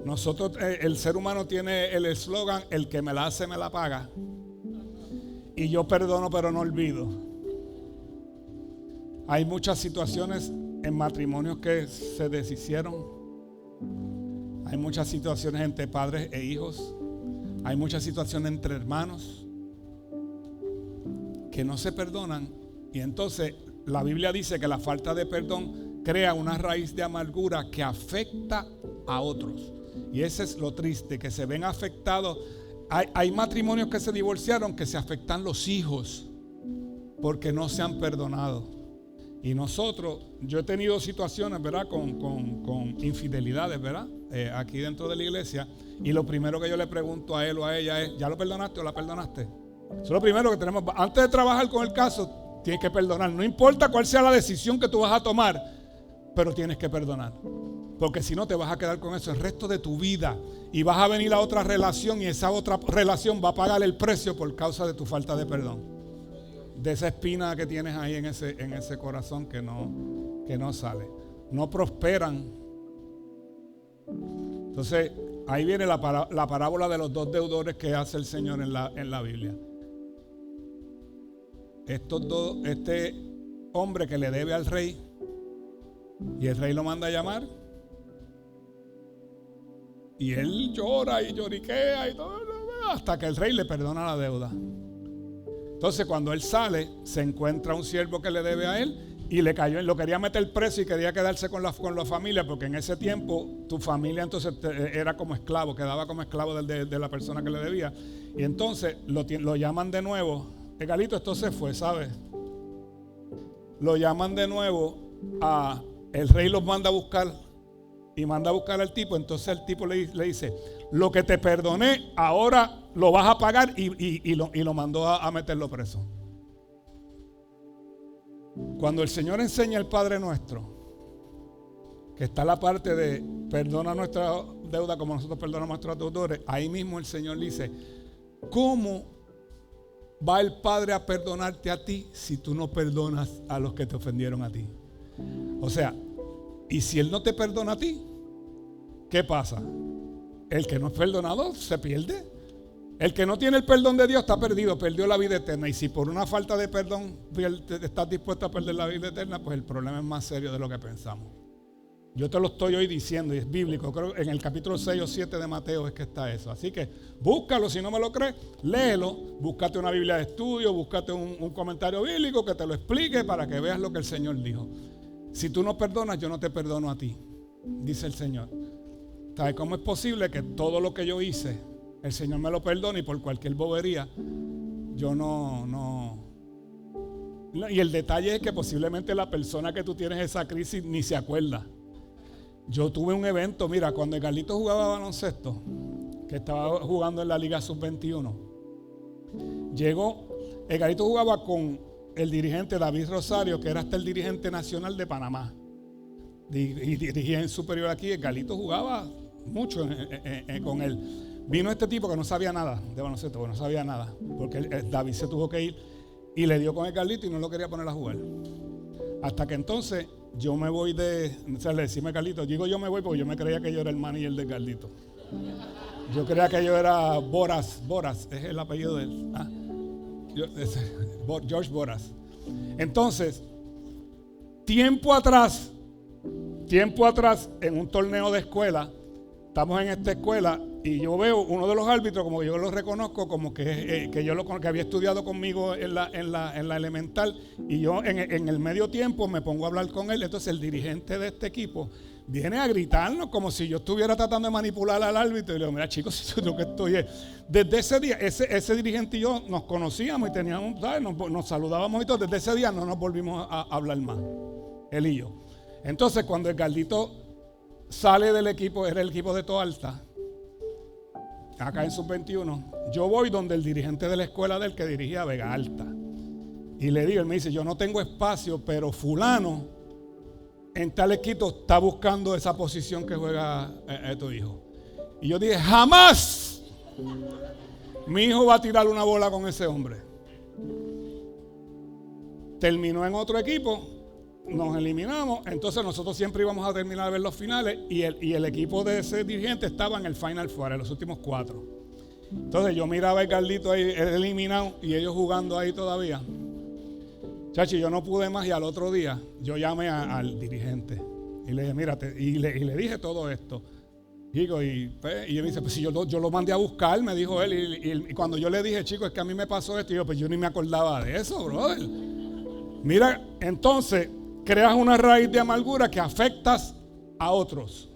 Nosotros, el ser humano tiene el eslogan, el que me la hace me la paga. Y yo perdono pero no olvido. Hay muchas situaciones en matrimonios que se deshicieron. Hay muchas situaciones entre padres e hijos. Hay muchas situaciones entre hermanos que no se perdonan. Y entonces la Biblia dice que la falta de perdón crea una raíz de amargura que afecta a otros. Y ese es lo triste, que se ven afectados. Hay matrimonios que se divorciaron, que se afectan los hijos porque no se han perdonado. Y nosotros, yo he tenido situaciones, ¿verdad? Con infidelidades, ¿verdad? Aquí dentro de la iglesia. Y lo primero que yo le pregunto a él o a ella es, ¿ya lo perdonaste o la perdonaste? Eso es lo primero que tenemos. Antes de trabajar con el caso, tienes que perdonar. No importa cuál sea la decisión que tú vas a tomar, pero tienes que perdonar. Porque si no te vas a quedar con eso el resto de tu vida. Y vas a venir a otra relación y esa otra relación va a pagar el precio por causa de tu falta de perdón. De esa espina que tienes ahí en ese corazón que no sale. No prosperan. Entonces, ahí viene la parábola de los 2 deudores que hace el Señor en la Biblia. este hombre que le debe al rey, y el rey lo manda a llamar, y él llora y lloriquea y todo, hasta que el rey le perdona la deuda. Entonces cuando él sale, se encuentra un siervo que le debe a él y le cayó, lo quería meter preso y quería quedarse con la familia, porque en ese tiempo tu familia entonces era como esclavo, quedaba como esclavo de la persona que le debía. Y entonces lo llaman de nuevo. Galito, esto se fue, ¿sabes? Lo llaman de nuevo, el rey los manda a buscar y manda a buscar al tipo. Entonces el tipo le dice: lo que te perdoné, ahora lo vas a pagar, y lo mandó a meterlo preso. Cuando el Señor enseña el Padre Nuestro, que está la parte de perdona nuestra deuda como nosotros perdonamos a nuestros deudores, ahí mismo el Señor dice: ¿cómo va el Padre a perdonarte a ti si tú no perdonas a los que te ofendieron a ti? O sea, y si Él no te perdona a ti, ¿qué pasa? El que no es perdonado se pierde. El que no tiene el perdón de Dios está perdido, perdió la vida eterna. Y si por una falta de perdón estás dispuesto a perder la vida eterna, pues el problema es más serio de lo que pensamos. Yo te lo estoy hoy diciendo y es bíblico. Creo que en el capítulo 6 o 7 de Mateo es que está eso. Así que búscalo, si no me lo crees, léelo. Búscate una Biblia de estudio, búscate un comentario bíblico que te lo explique para que veas lo que el Señor dijo. Si tú no perdonas, yo no te perdono a ti, dice el Señor. ¿Sabes cómo es posible que todo lo que yo hice, el Señor me lo perdone, y por cualquier bobería yo no? Y el detalle es que posiblemente la persona que tú tienes esa crisis ni se acuerda. Yo tuve un evento, mira, cuando el Carlito jugaba baloncesto, que estaba jugando en la Liga Sub-21, llegó, el Carlito jugaba con el dirigente David Rosario, que era hasta el dirigente nacional de Panamá, y dirigía en superior aquí. El Carlito jugaba mucho con él. Vino este tipo que no sabía nada de baloncesto, no sabía nada, porque David se tuvo que ir y le dio con el Carlito y no lo quería poner a jugar. Hasta que entonces yo me voy o sea, le decimos a Carlito, digo yo me voy porque yo me creía que yo era el manager de Carlito. Yo creía que yo era Boras, es el apellido de él. George Boras. Entonces, tiempo atrás, en un torneo de escuela, estamos en esta escuela y yo veo uno de los árbitros, como yo lo reconozco, como que había estudiado conmigo en la elemental, y yo en el medio tiempo me pongo a hablar con él. Entonces el dirigente de este equipo viene a gritarnos como si yo estuviera tratando de manipular al árbitro, y le digo: mira, chicos, si yo lo que estoy es... Desde ese día, ese dirigente y yo nos conocíamos y teníamos, ¿sabes? Nos saludábamos y todo. Desde ese día no nos volvimos a hablar más, él y yo. Entonces cuando el Carlito sale del equipo, era el equipo de Toalta, acá en Sub-21, yo voy donde el dirigente de la escuela del que dirigía Vega Alta, y le digo, él me dice: yo no tengo espacio, pero fulano en tal equipo está buscando esa posición que juega tu hijo. Y yo dije: jamás mi hijo va a tirar una bola con ese hombre. Terminó en otro equipo, nos eliminamos. Entonces nosotros siempre íbamos a terminar de ver los finales, y el equipo de ese dirigente estaba en el Final Four, en los últimos 4. Entonces yo miraba a Carlito ahí eliminado y ellos jugando ahí todavía. Chachi, yo no pude más, y al otro día yo llamé al dirigente y le dije: mírate, y le dije todo esto. Y él me dice: pues si yo lo mandé a buscar, me dijo él. Y cuando yo le dije: chico, es que a mí me pasó esto, y yo: pues yo ni me acordaba de eso, brother. Mira, entonces creas una raíz de amargura que afectas a otros.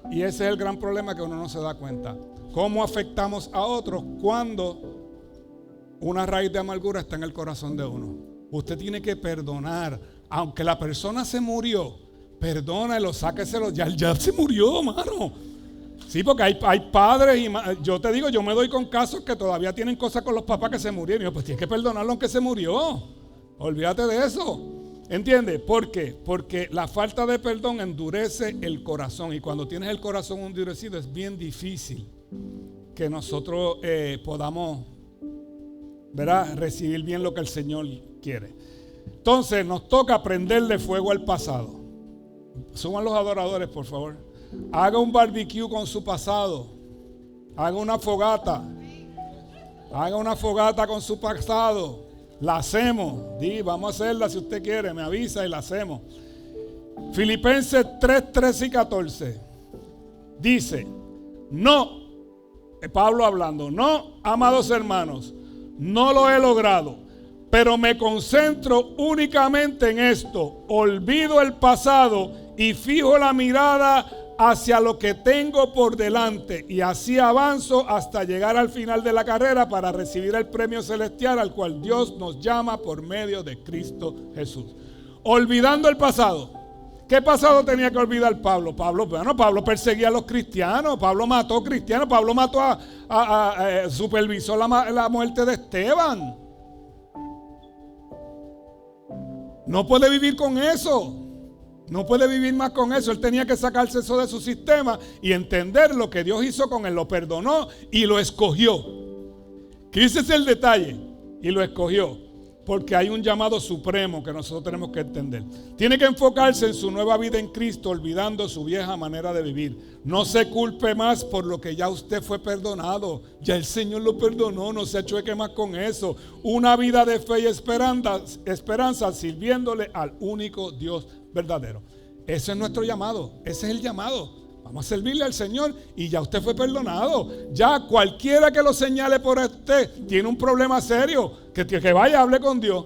Y ese es el gran problema que uno no se da cuenta. ¿Cómo afectamos a otros cuando una raíz de amargura está en el corazón de uno? Usted tiene que perdonar. Aunque la persona se murió, perdónelo, sáqueselo. Ya se murió, mano. Sí, porque hay padres y yo te digo, yo me doy con casos que todavía tienen cosas con los papás que se murieron. Y yo: pues tienes que perdonarlo aunque se murió. Olvídate de eso. ¿Entiendes? ¿Por qué? Porque la falta de perdón endurece el corazón, y cuando tienes el corazón endurecido es bien difícil que nosotros podamos, ¿verdad?, recibir bien lo que el Señor quiere. Entonces nos toca prenderle fuego al pasado. Suman los adoradores, por favor. Haga un barbecue con su pasado. Haga una fogata. Haga una fogata con su pasado. La hacemos. Vamos a hacerla si usted quiere, me avisa y la hacemos. Filipenses 3, 13 y 14. Dice, no, Pablo hablando, no, amados hermanos, no lo he logrado, pero me concentro únicamente en esto. Olvido el pasado y fijo la mirada hacia lo que tengo por delante, y así avanzo hasta llegar al final de la carrera para recibir el premio celestial al cual Dios nos llama por medio de Cristo Jesús. Olvidando el pasado. ¿Qué pasado tenía que olvidar Pablo? Pablo perseguía a los cristianos, Pablo mató cristianos, Pablo mató supervisó la muerte de Esteban. No puede vivir con eso. No puede vivir más con eso. Él tenía que sacarse eso de su sistema y entender lo que Dios hizo con él. Lo perdonó y lo escogió. Que ese es el detalle. Y lo escogió. Porque hay un llamado supremo que nosotros tenemos que entender. Tiene que enfocarse en su nueva vida en Cristo, olvidando su vieja manera de vivir. No se culpe más por lo que ya usted fue perdonado. Ya el Señor lo perdonó, no se achueque más con eso. Una vida de fe y esperanza sirviéndole al único Dios verdadero. Ese es nuestro llamado, ese es el llamado. Vamos a servirle al Señor y ya usted fue perdonado. Ya cualquiera que lo señale por usted tiene un problema serio. Que vaya, hable con Dios.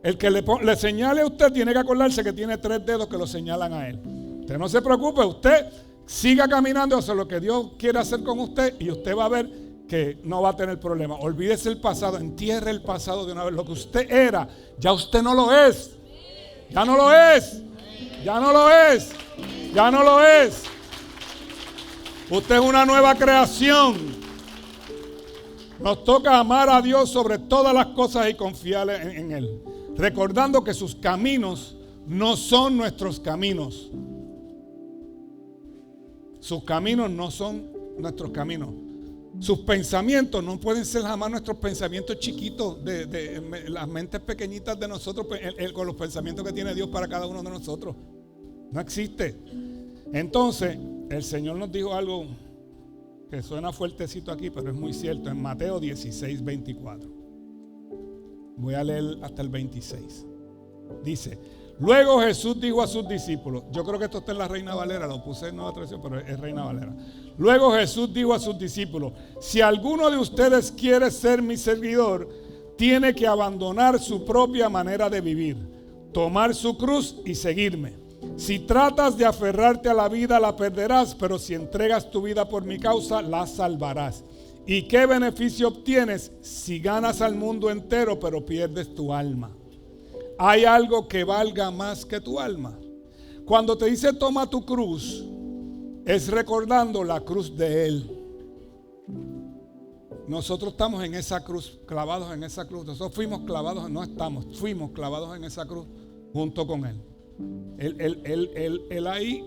El que le señale a usted tiene que acordarse que tiene 3 dedos que lo señalan a él. Usted no se preocupe, usted siga caminando hacia lo que Dios quiere hacer con usted y usted va a ver que no va a tener problema. Olvídese el pasado, entierre el pasado de una vez. Lo que usted era, ya usted no lo es. Ya no lo es. Ya no lo es. Ya no lo es. Usted es una nueva creación. Nos toca amar a Dios sobre todas las cosas y confiar en Él. Recordando que sus caminos no son nuestros caminos. Sus caminos no son nuestros caminos. Sus pensamientos no pueden ser jamás nuestros pensamientos chiquitos de las mentes pequeñitas de nosotros con los pensamientos que tiene Dios para cada uno de nosotros. No existe. Entonces, el Señor nos dijo algo que suena fuertecito aquí, pero es muy cierto. En Mateo 16, 24. Voy a leer hasta el 26. Dice, luego Jesús dijo a sus discípulos, yo creo que esto está en la Reina Valera, lo puse en nueva traducción, pero es Reina Valera. Luego Jesús dijo a sus discípulos, si alguno de ustedes quiere ser mi seguidor, tiene que abandonar su propia manera de vivir, tomar su cruz y seguirme. Si tratas de aferrarte a la vida, la perderás, pero si entregas tu vida por mi causa, la salvarás. ¿Y qué beneficio obtienes si ganas al mundo entero, pero pierdes tu alma? ¿Hay algo que valga más que tu alma? Cuando te dice toma tu cruz, es recordando la cruz de Él. Nosotros estamos en esa cruz, clavados en esa cruz. Nosotros fuimos clavados en esa cruz junto con Él. Él ahí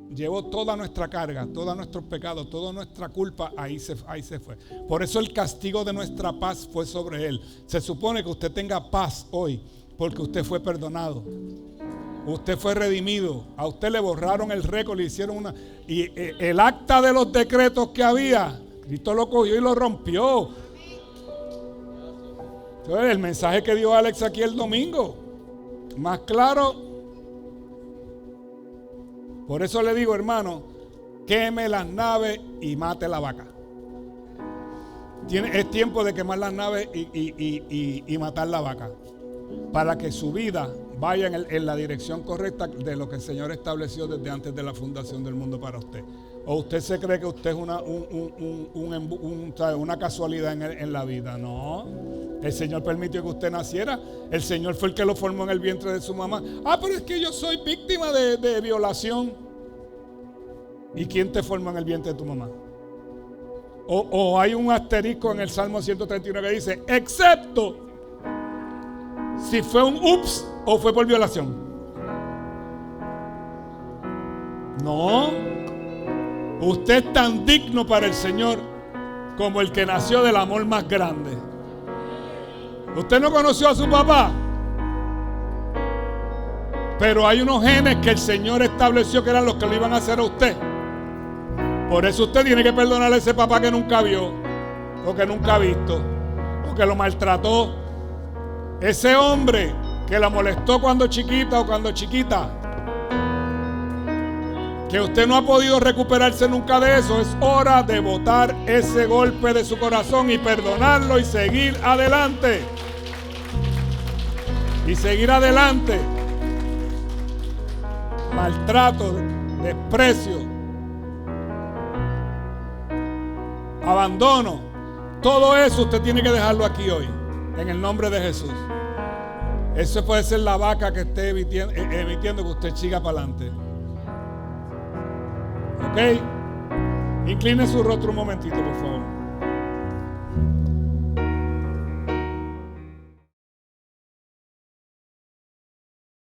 llevó toda nuestra carga, todos nuestros pecados, toda nuestra culpa, ahí se fue. Por eso el castigo de nuestra paz fue sobre Él. Se supone que usted tenga paz hoy, porque usted fue perdonado. Usted fue redimido. A usted le borraron el récord, le hicieron una... Y el acta de los decretos que había, Cristo lo cogió y lo rompió. Entonces, el mensaje que dio Alex aquí el domingo, más claro. Por eso le digo, hermano, queme las naves y mate la vaca. Es tiempo de quemar las naves y matar la vaca, para que su vida vaya en la dirección correcta de lo que el Señor estableció desde antes de la fundación del mundo para usted. ¿O usted se cree que usted es una casualidad en la vida? No. El Señor permitió que usted naciera. El Señor fue el que lo formó en el vientre de su mamá. Pero es que yo soy víctima de violación. ¿Y quién te formó en el vientre de tu mamá? O hay un asterisco en el Salmo 131 que dice, excepto si fue un ups o fue por violación. No. Usted es tan digno para el Señor como el que nació del amor más grande. Usted no conoció a su papá, pero hay unos genes que el Señor estableció que eran los que lo iban a hacer a usted. Por eso usted tiene que perdonarle a ese papá que nunca vio, o que nunca ha visto, o que lo maltrató. Ese hombre que la molestó cuando chiquita o cuando chiquita, que usted no ha podido recuperarse nunca de eso, es hora de botar ese golpe de su corazón y perdonarlo y seguir adelante. Y seguir adelante. Maltrato, desprecio, abandono, todo eso usted tiene que dejarlo aquí hoy, en el nombre de Jesús. Eso puede ser la vaca que esté emitiendo que usted siga para adelante. ¿Ok? Incline su rostro un momentito, por favor.